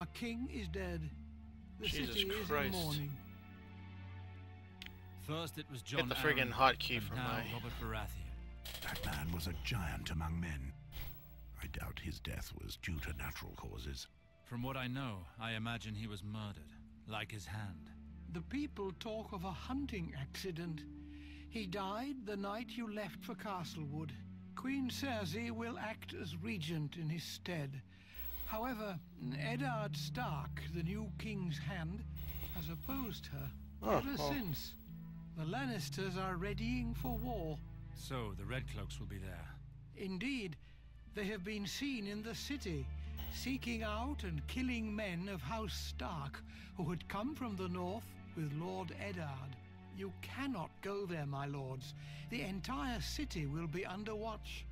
A king is dead. The Jesus city is Christ. in mourning. First it was John Get the friggin' Arryn, hotkey and from now my... Robert Baratheon. That man was a giant among men. I doubt his death was due to natural causes. From what I know, I imagine he was murdered, like his hand. The people talk of a hunting accident. He died the night you left for Castlewood. Queen Cersei will act as regent in his stead. However, Eddard Stark, the new king's hand, has opposed her ever since. The Lannisters are readying for war. So, the Red Cloaks will be there. Indeed, they have been seen in the city, seeking out and killing men of House Stark who had come from the north with Lord Eddard. You cannot go there, my lords. The entire city will be under watch.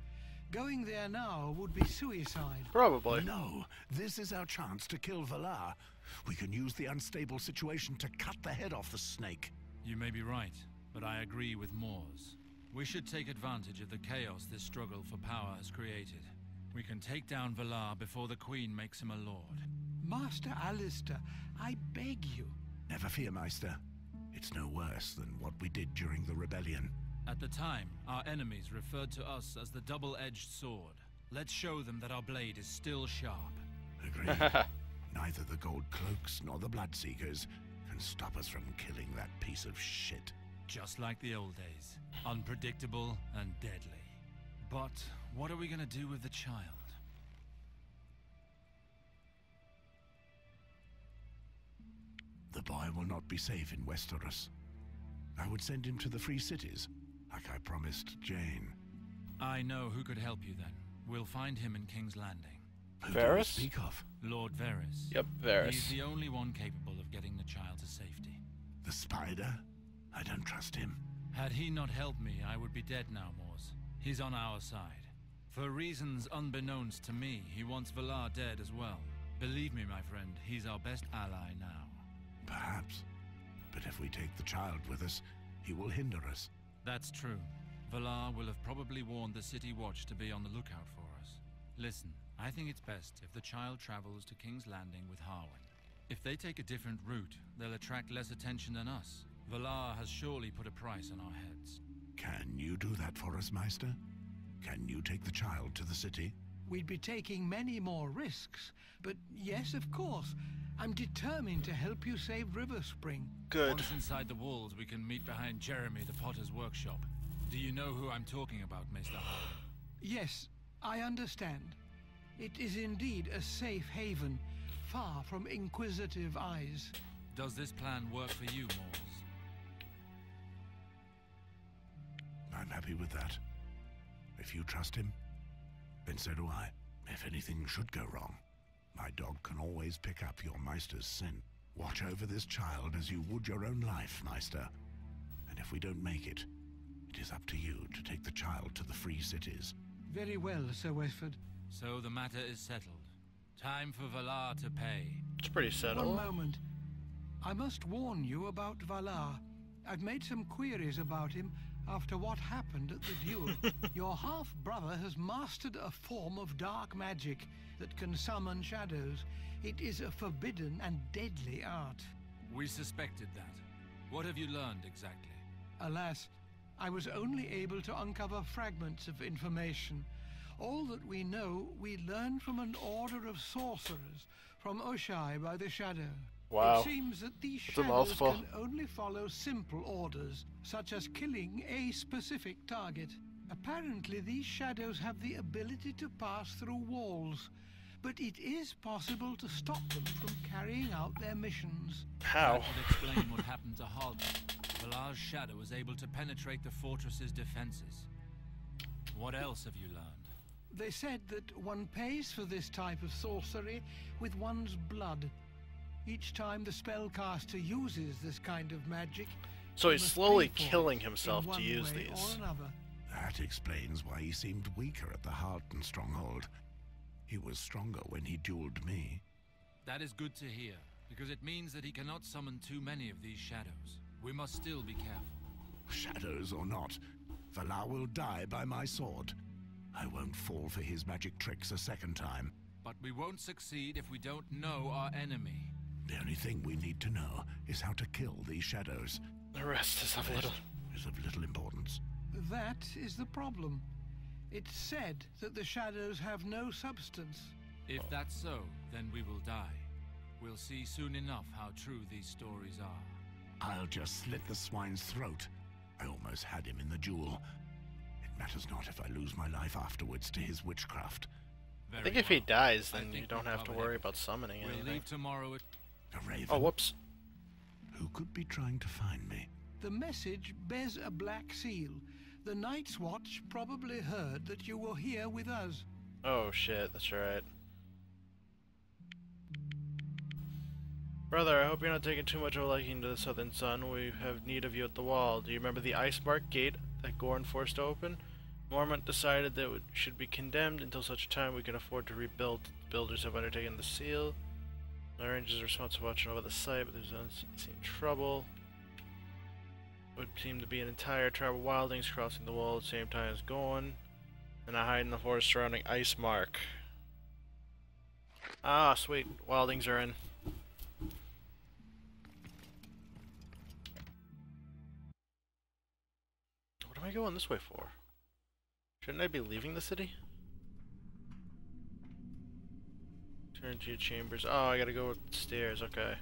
Going there now would be suicide. Probably. No, this is our chance to kill Valar. We can use the unstable situation to cut the head off the snake. You may be right, but I agree with Moors. We should take advantage of the chaos this struggle for power has created. We can take down Valar before the Queen makes him a lord. Master Alistair, I beg you. Never fear, Meister. It's no worse than what we did during the rebellion. At the time, our enemies referred to us as the double-edged sword. Let's show them that our blade is still sharp. Agreed. Neither the goldcloaks nor the bloodseekers can stop us from killing that piece of shit. Just like the old days. Unpredictable and deadly. But what are we gonna do with the child? The boy will not be safe in Westeros. I would send him to the Free Cities, like I promised Jane. I know who could help you then. We'll find him in King's Landing. Who do you Varys? speak of? Lord Varys. Yep, Varys. He's the only one capable of getting the child to safety. The spider? I don't trust him. Had he not helped me, I would be dead now, Moors. He's on our side. For reasons unbeknownst to me, he wants Valar dead as well. Believe me, my friend, he's our best ally now. Perhaps. But if we take the child with us, he will hinder us. That's true. Valar will have probably warned the City Watch to be on the lookout for us. Listen, I think it's best if the child travels to King's Landing with Harwin. If they take a different route, they'll attract less attention than us. Valar has surely put a price on our heads. Can you do that for us, Meister? Can you take the child to the city? We'd be taking many more risks, but yes, of course. I'm determined to help you save River Spring. Good. Once inside the walls, we can meet behind Jeremy the Potter's workshop. Do you know who I'm talking about, Mr. Harwin? Yes, I understand. It is indeed a safe haven, far from inquisitive eyes. Does this plan work for you, Moors? I'm happy with that. If you trust him, then so do I. If anything should go wrong, my dog can always pick up your Meister's scent. Watch over this child as you would your own life, Meister. And if we don't make it, it is up to you to take the child to the Free Cities. Very well, Sir Westford. So the matter is settled. Time for Valar to pay. It's pretty settled. One moment. I must warn you about Valar. I've made some queries about him after what happened at the duel. Your half-brother has mastered a form of dark magic that can summon shadows. It is a forbidden and deadly art. We suspected that. What have you learned exactly? Alas, I was only able to uncover fragments of information. All that we know, we learned from an order of sorcerers from Oshai by the Shadow. Wow. It seems that these That's a shadows mouthful. can only follow simple orders, such as killing a specific target. Apparently, these shadows have the ability to pass through walls, but it is possible to stop them from carrying out their missions. How? That would explain what happened to Haldor. Valar's shadow was able to penetrate the fortress's defenses. What else have you learned? They said that one pays for this type of sorcery with one's blood. Each time the spellcaster uses this kind of magic, So he he's must slowly pay for killing it himself in to one use way these. or another. That explains why he seemed weaker at the Harton stronghold. He was stronger when he dueled me. That is good to hear, because it means that he cannot summon too many of these shadows. We must still be careful. Shadows or not, Valar will die by my sword. I won't fall for his magic tricks a second time. but we won't succeed if we don't know our enemy. The only thing we need to know is how to kill these shadows. The rest is of little. Is of little importance. That is the problem. It's said that the shadows have no substance. If that's so, then we will die. We'll see soon enough how true these stories are. I'll just slit the swine's throat. I almost had him in the duel. It matters not if I lose my life afterwards to his witchcraft. I think if he dies, then you don't have to worry about summoning anything. anything. We'll leave tomorrow at... A raven? Oh, whoops. Who could be trying to find me? The message bears a black seal. The Night's Watch probably heard that you were here with us. Oh shit, that's right. Brother, I hope you're not taking too much of a liking to the Southern Sun. We have need of you at the wall. Do you remember the ice mark gate that Gorn forced open? Mormont decided that it should be condemned until such a time we can afford to rebuild. The builders have undertaken the seal. My rangers are responsible for watching over the site, but there's unseen trouble. Would seem to be an entire tribe of wildlings crossing the wall at the same time as Gorn, and I hide in the forest surrounding Ice Mark. Ah, sweet. Wildlings are in. What am I going this way for? Shouldn't I be leaving the city? Turn to your chambers. Oh, I gotta go upstairs. Okay.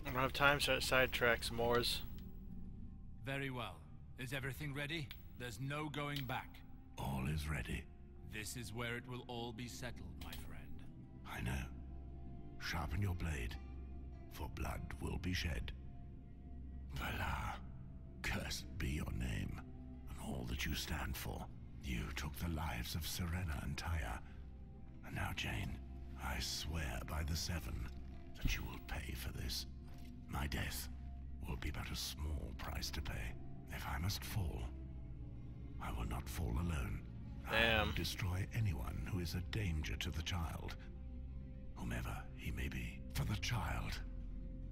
I don't have time to sidetrack some mores. Very well. Is everything ready? There's no going back. All is ready. This is where it will all be settled, my friend. I know. Sharpen your blade, for blood will be shed. Valar, cursed be your name, and all that you stand for. You took the lives of Serena and Tyre. And now, Jane, I swear by the Seven that you will pay for this. My death will be but a small price to pay. If I must fall, I will not fall alone. Damn. I will destroy anyone who is a danger to the child, whomever he may be. For the child.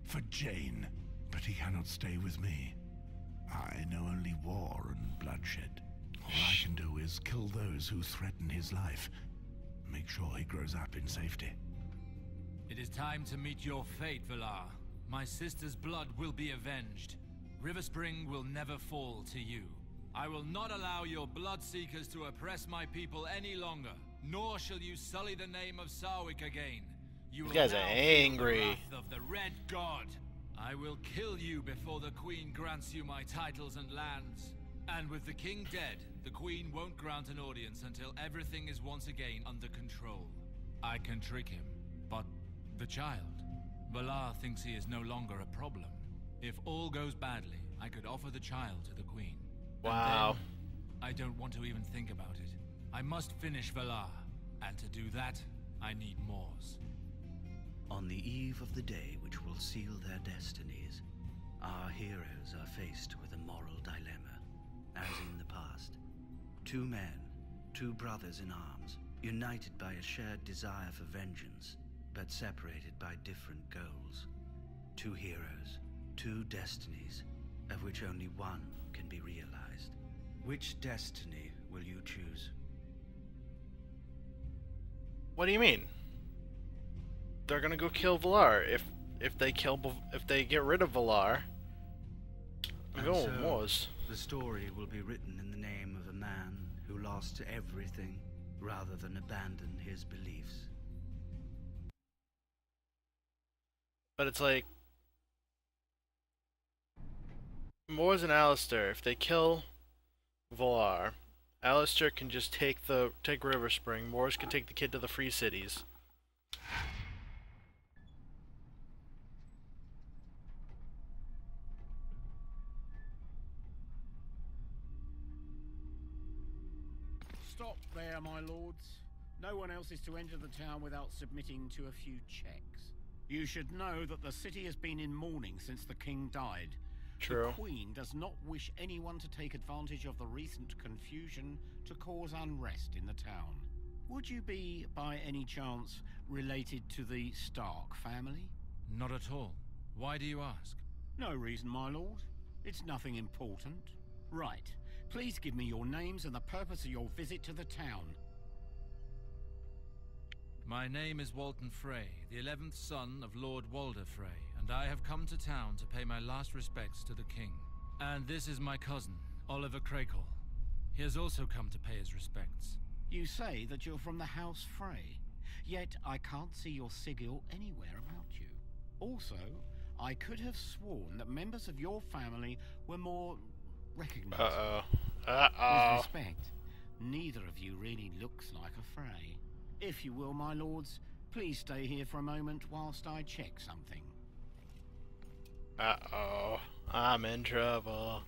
For Jane. But he cannot stay with me. I know only war and bloodshed. All I can do is kill those who threaten his life. Make sure he grows up in safety. It is time to meet your fate, Valar. My sister's blood will be avenged. Riverspring will never fall to you. I will not allow your bloodseekers to oppress my people any longer, nor shall you sully the name of Sarwick again. You These guys will are now angry. feel the wrath of the Red God. I will kill you before the Queen grants you my titles and lands. And with the King dead, the Queen won't grant an audience until everything is once again under control. I can trick him, but the child? Valar thinks he is no longer a problem. If all goes badly, I could offer the child to the Queen. Wow. And then, I don't want to even think about it. I must finish Valar, and to do that, I need Mors. On the eve of the day which will seal their destinies, our heroes are faced with a moral dilemma, as in the past. Two men, two brothers in arms, united by a shared desire for vengeance, but separated by different goals. Two heroes, two destinies, of which only one can be realized. Which destiny will you choose? What do you mean? They're gonna go kill Valar. If they get rid of Valar, I'm going with Mors. The story will be written in the name of a man who lost everything rather than abandon his beliefs. But it's like Mors and Alistair, if they kill Valar, Alistair can just take Riverspring, Mors can take the kid to the Free Cities. Stop there, my lords. No one else is to enter the town without submitting to a few checks. You should know that the city has been in mourning since the king died. True. The Queen does not wish anyone to take advantage of the recent confusion to cause unrest in the town. Would you be, by any chance, related to the Stark family? Not at all. Why do you ask? No reason, my lord. It's nothing important. Right. Please give me your names and the purpose of your visit to the town. My name is Walton Frey, the 11th son of Lord Walder Frey, and I have come to town to pay my last respects to the king. And this is my cousin, Oliver Crakehall. He has also come to pay his respects. You say that you're from the House Frey, yet I can't see your sigil anywhere about you. Also, I could have sworn that members of your family were more recognizable. With respect, neither of you really looks like a Frey. If you will, my lords, please stay here for a moment whilst I check something. Uh-oh. I'm in trouble.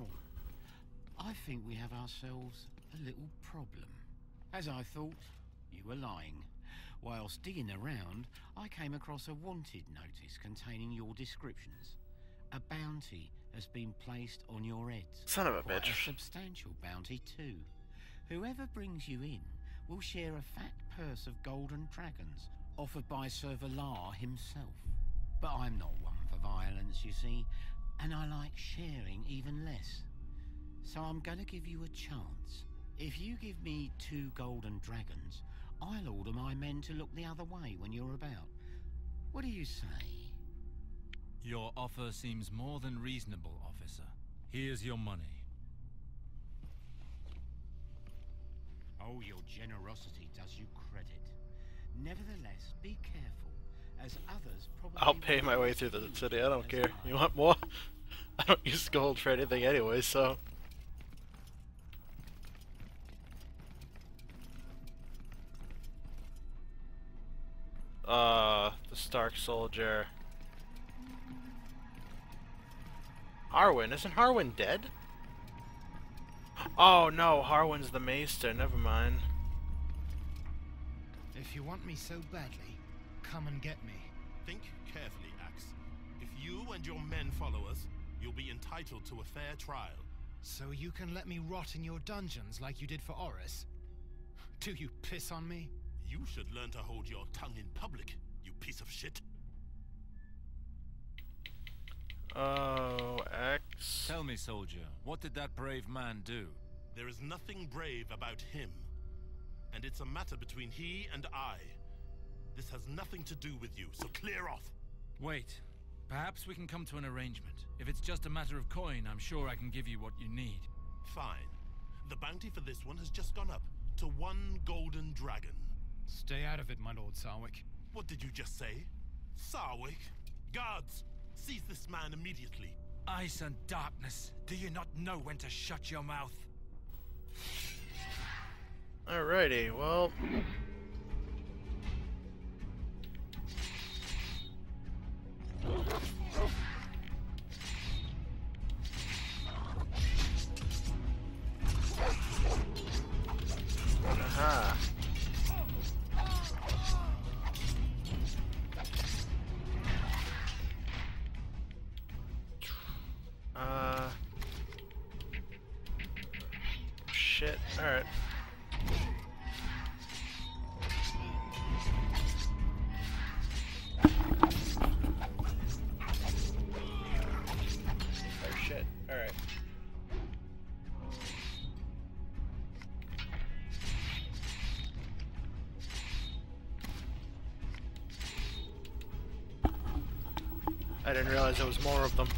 Oh, I think we have ourselves a little problem. As I thought, you were lying. Whilst digging around, I came across a wanted notice containing your descriptions. A bounty has been placed on your heads. Son of a Quite bitch. A substantial bounty too. Whoever brings you in will share a fat purse of golden dragons offered by Sir Valar himself. But I'm not one for violence, you see, and I like sharing even less. So I'm gonna give you a chance. If you give me 2 golden dragons, I'll order my men to look the other way when you're about. What do you say? Your offer seems more than reasonable, officer. Here's your money. Oh, your generosity does you credit. Nevertheless, be careful, as others probably... I'll pay my way through the city, I don't care. You want more? I don't use gold for anything anyway, so... the Stark Soldier. Harwin, isn't Harwin dead? Oh no, Harwin's the Maester, never mind. If you want me so badly, come and get me. Think carefully, Axe. If you and your men follow us, you'll be entitled to a fair trial. So you can let me rot in your dungeons like you did for Oris? Do you piss on me? You should learn to hold your tongue in public, you piece of shit. Oh, X. Tell me, soldier, what did that brave man do? There is nothing brave about him. And it's a matter between he and I. This has nothing to do with you, so clear off. Wait. Perhaps we can come to an arrangement. If it's just a matter of coin, I'm sure I can give you what you need. Fine. The bounty for this one has just gone up to 1 golden dragon. Stay out of it, my Lord Sarwick. What did you just say? Sarwick? Guards! Seize this man immediately. Ice and darkness. Do you not know when to shut your mouth? Alrighty, well... Aha. Shit, alright. Oh shit, alright. I didn't realize there was more of them.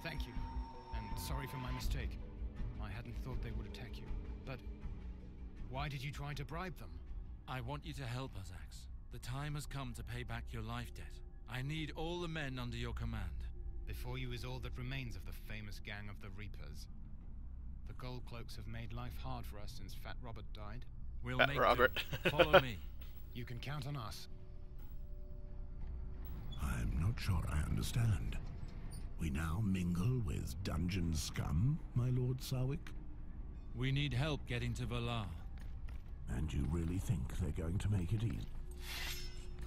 Thank you, and sorry for my mistake. I hadn't thought they would attack you. But why did you try to bribe them? I want you to help us, Axe. The time has come to pay back your life debt. I need all the men under your command. Before you is all that remains of the famous gang of the Reapers. The goldcloaks have made life hard for us since Fat Robert died. We'll Fat make Robert. do. Follow me. You can count on us. I'm not sure I understand. We now mingle with dungeon scum, my Lord Sarwick? We need help getting to Valar. And you really think they're going to make it easy?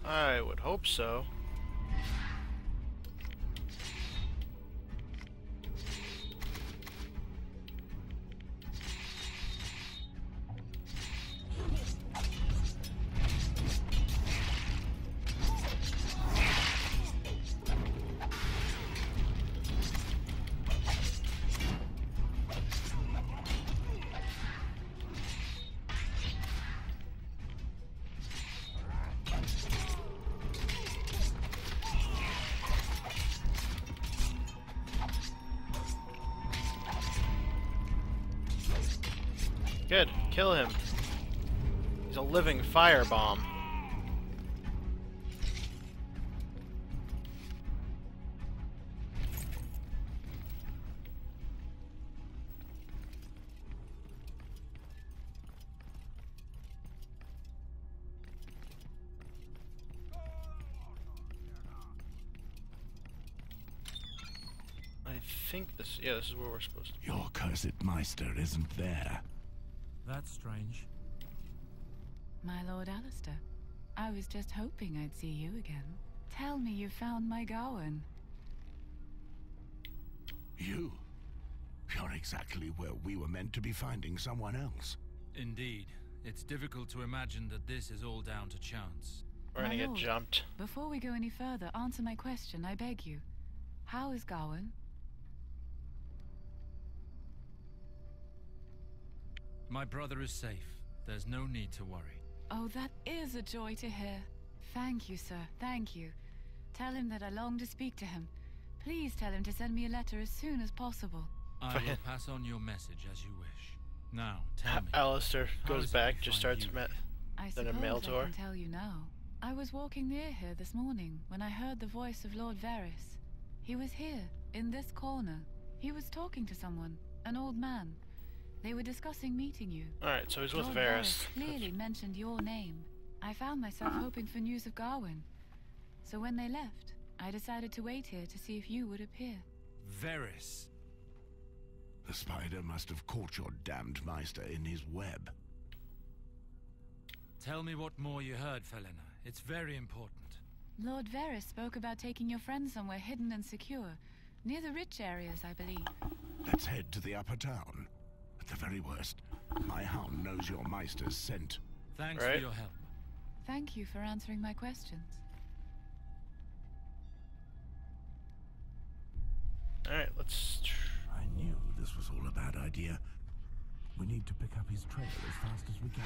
I would hope so. Good. Kill him. He's a living firebomb. I think this, yeah, this is where we're supposed to be. Your cursed Meister isn't there. That's strange. My Lord Alistair, I was just hoping I'd see you again. Tell me you found my Gawain. You? You're exactly where we were meant to be finding someone else. Indeed. It's difficult to imagine that this is all down to chance. We're gonna My get lord, jumped. Before we go any further, answer my question, I beg you. How is Gawain? My brother is safe. There's no need to worry. Oh, that is a joy to hear. Thank you, sir. Thank you. Tell him that I long to speak to him. Please tell him to send me a letter as soon as possible. I will pass on your message as you wish. Now, tell me. Alistair how goes is it back, we just find starts you? I Then a mail suppose to I her. can tell you now. I was walking near here this morning when I heard the voice of Lord Varys. He was here, in this corner. He was talking to someone, an old man. They were discussing meeting you. Alright, so he's with Lord Varys. clearly mentioned your name. I found myself hoping for news of Gawain. So when they left, I decided to wait here to see if you would appear. Varys. The spider must have caught your damned Meister in his web. Tell me what more you heard, Felina. It's very important. Lord Varys spoke about taking your friends somewhere hidden and secure, near the rich areas, I believe. Let's head to the upper town. At the very worst, my hound knows your Meister's scent. Thanks Right. for your help. Thank you for answering my questions. Alright, let's... I knew this was all a bad idea. We need to pick up his trail as fast as we can.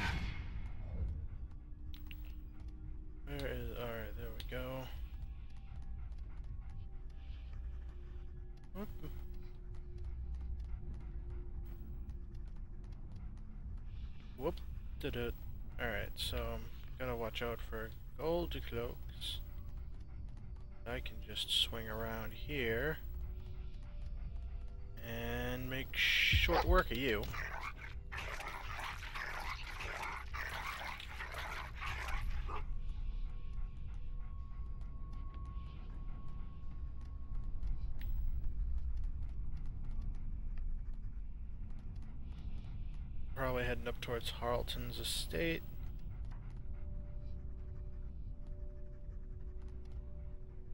Where is... Alright, there we go. Whoop. Whoop. Did it. Alright, so I'm gonna watch out for goldcloaks. I can just swing around here and make short work of you. Probably heading up towards Harleton's estate.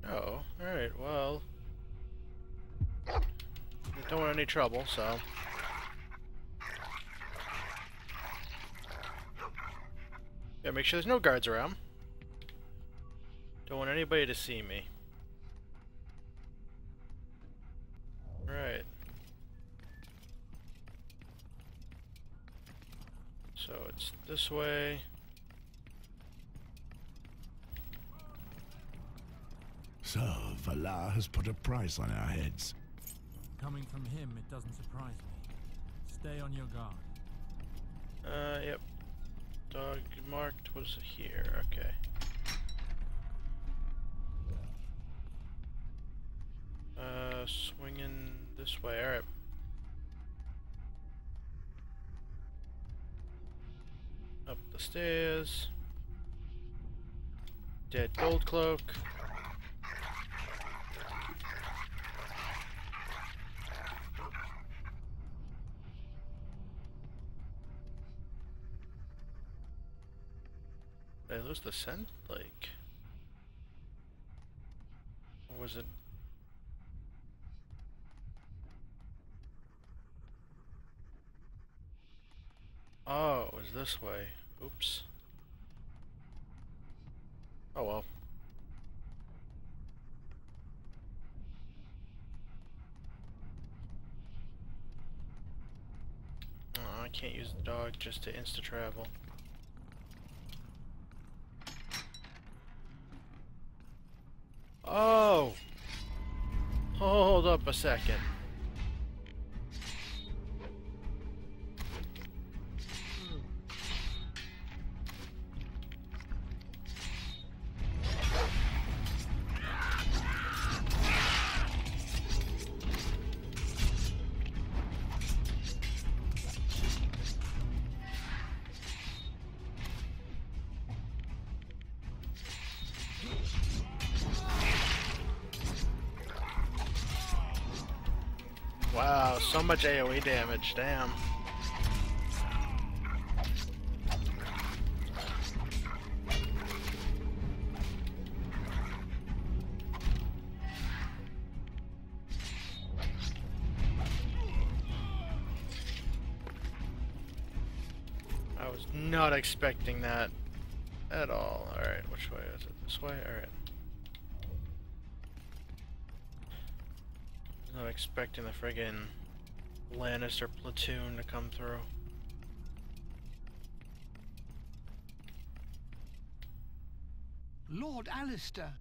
Oh, alright, well... I don't want any trouble, so... Yeah, make sure there's no guards around. Don't want anybody to see me. Right. So it's this way. So, Valar has put a price on our heads. Coming from him, it doesn't surprise me. Stay on your guard. Yep. Dog marked was here, okay. Swinging this way, alright. Up the stairs. Dead goldcloak. Did I lose the scent? Like... Or was it... Oh, it was this way. Oops. Oh well. Oh, I can't use the dog just to insta-travel. Oh! Hold up a second. Wow, so much AoE damage, damn. I was not expecting that at all. Alright, which way is it? This way? Alright. Not expecting the friggin' Lannister platoon to come through. Lord Alistair.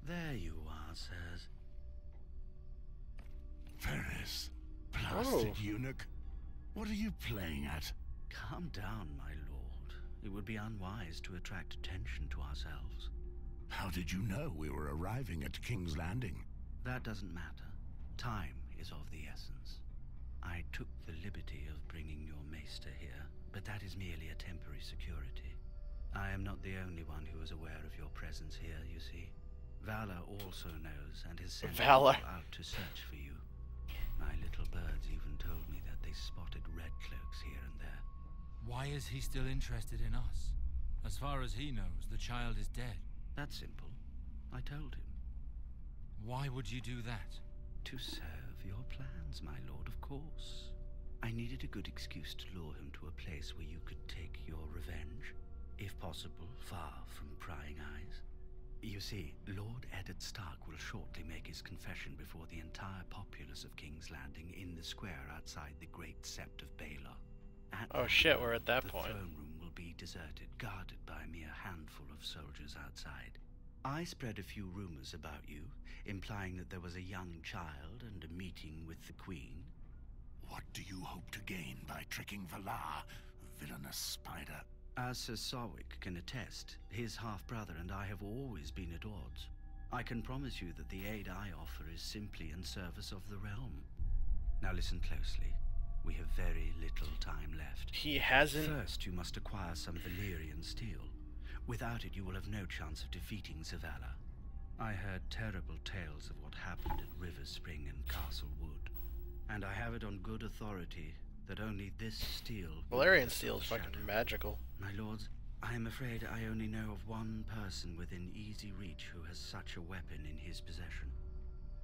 There you are, sirs. Ferris, blasted eunuch. What are you playing at? Calm down, my lord. It would be unwise to attract attention to ourselves. How did you know we were arriving at King's Landing? That doesn't matter. Time is of the essence. I took the liberty of bringing your maester here, but that is merely a temporary security. I am not the only one who is aware of your presence here, you see. Valor also knows and has sent people out to search for you. My little birds even told me that they spotted red cloaks here and there. Why is he still interested in us? As far as he knows, the child is dead. That's simple. I told him. Why would you do that? To serve your plans, my lord, of course. I needed a good excuse to lure him to a place where you could take your revenge. If possible, far from prying eyes. You see, Lord Eddard Stark will shortly make his confession before the entire populace of King's Landing in the square outside the Great Sept of Baelor. Oh shit, we're at that point. The throne room will be deserted, guarded by a mere handful of soldiers outside. I spread a few rumors about you, implying that there was a young child and a meeting with the Queen. What do you hope to gain by tricking Valar, villainous spider? As Sir Sarwick can attest, his half-brother and I have always been at odds. I can promise you that the aid I offer is simply in service of the realm. Now listen closely. We have very little time left. He hasn't... First, you must acquire some Valyrian steel. Without it, you will have no chance of defeating Zavala. I heard terrible tales of what happened at River Spring and Castle Wood. And I have it on good authority that only this steel... Valyrian steel is fucking magical. My lords, I am afraid I only know of one person within easy reach who has such a weapon in his possession.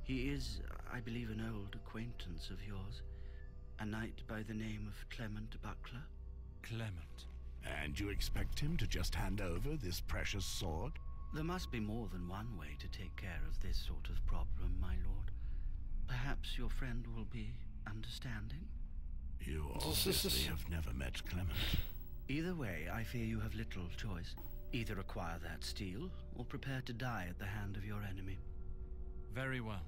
He is, I believe, an old acquaintance of yours. A knight by the name of Clement Buckler. Clement. And you expect him to just hand over this precious sword? There must be more than one way to take care of this sort of problem, my lord. Perhaps your friend will be understanding? You obviously have never met Clement. Either way, I fear you have little choice. Either acquire that steel, or prepare to die at the hand of your enemy. Very well.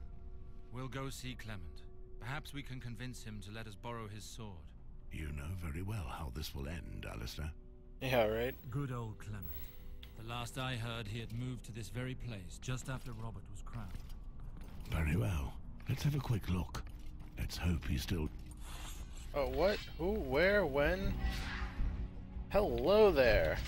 We'll go see Clement. Perhaps we can convince him to let us borrow his sword. You know very well how this will end, Alistair. Yeah, right? Good old Clement. The last I heard, he had moved to this very place just after Robert was crowned. Very well. Let's have a quick look. Let's hope he's still... Oh, what? Who? Where? When? Hello there.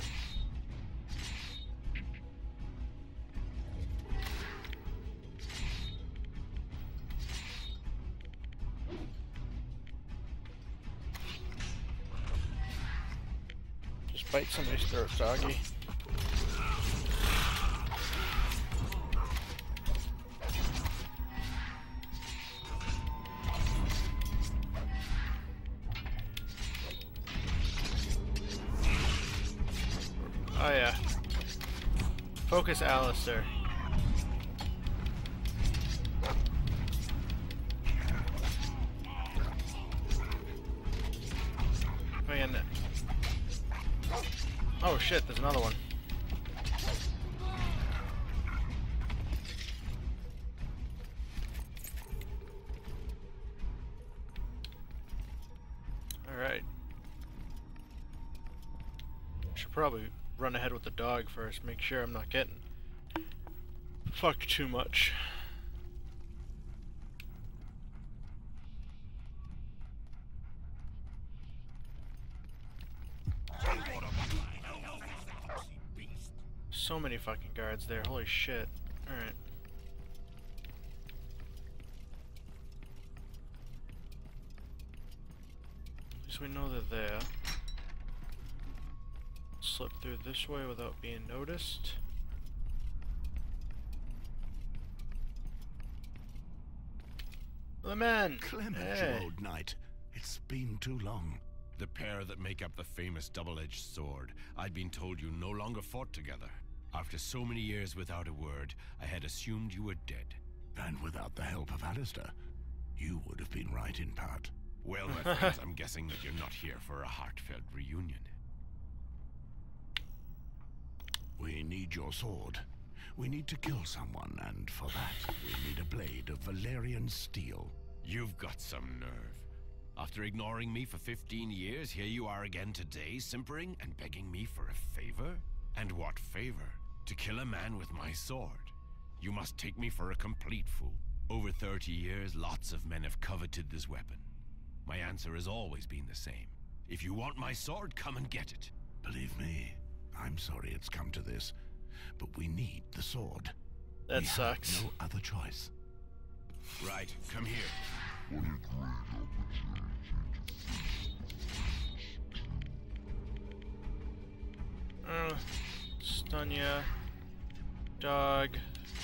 Just bite somebody's throat, doggy. Oh yeah. Focus Alistair. Man. Oh shit, there's another one. Alright. Should probably run ahead with the dog first, make sure I'm not getting fucked too much. So many fucking guards there, holy shit. Alright. we know they're there. Slip through this way without being noticed. The men! Clement, Hey. you old knight. It's been too long. The pair that make up the famous double-edged sword. I'd been told you no longer fought together. After so many years without a word, I had assumed you were dead. And without the help of Alistair, you would have been right in part. Well, my friends, I'm guessing that you're not here for a heartfelt reunion. We need your sword. We need to kill someone, and for that, we need a blade of Valerian steel. You've got some nerve. After ignoring me for 15 years, here you are again today, simpering and begging me for a favor? And what favor? To kill a man with my sword. You must take me for a complete fool. Over 30 years, lots of men have coveted this weapon. My answer has always been the same. If you want my sword, come and get it. Believe me, I'm sorry it's come to this, but we need the sword. That we sucks. have no other choice. Right, come here. Stun ya. Dog.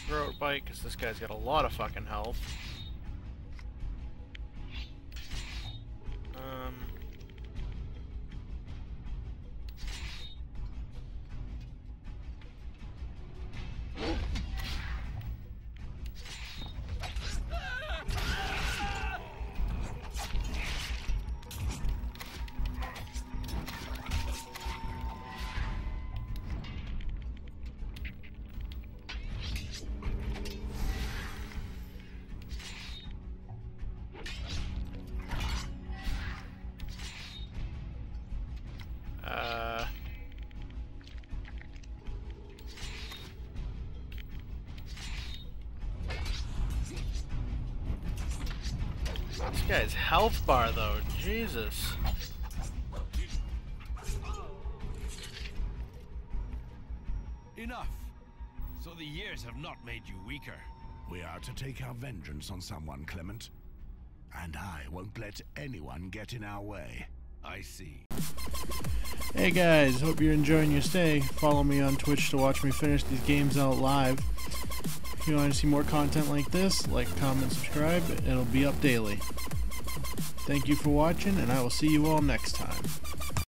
Throat bite, because this guy's got a lot of fucking health. This guy's health bar though, Jesus. Enough! So the years have not made you weaker. We are to take our vengeance on someone, Clement. And I won't let anyone get in our way. I see. Hey guys, hope you're enjoying your stay. Follow me on Twitch to watch me finish these games out live. If you want to see more content like this, like, comment, subscribe. It'll be up daily. Thank you for watching, and I will see you all next time.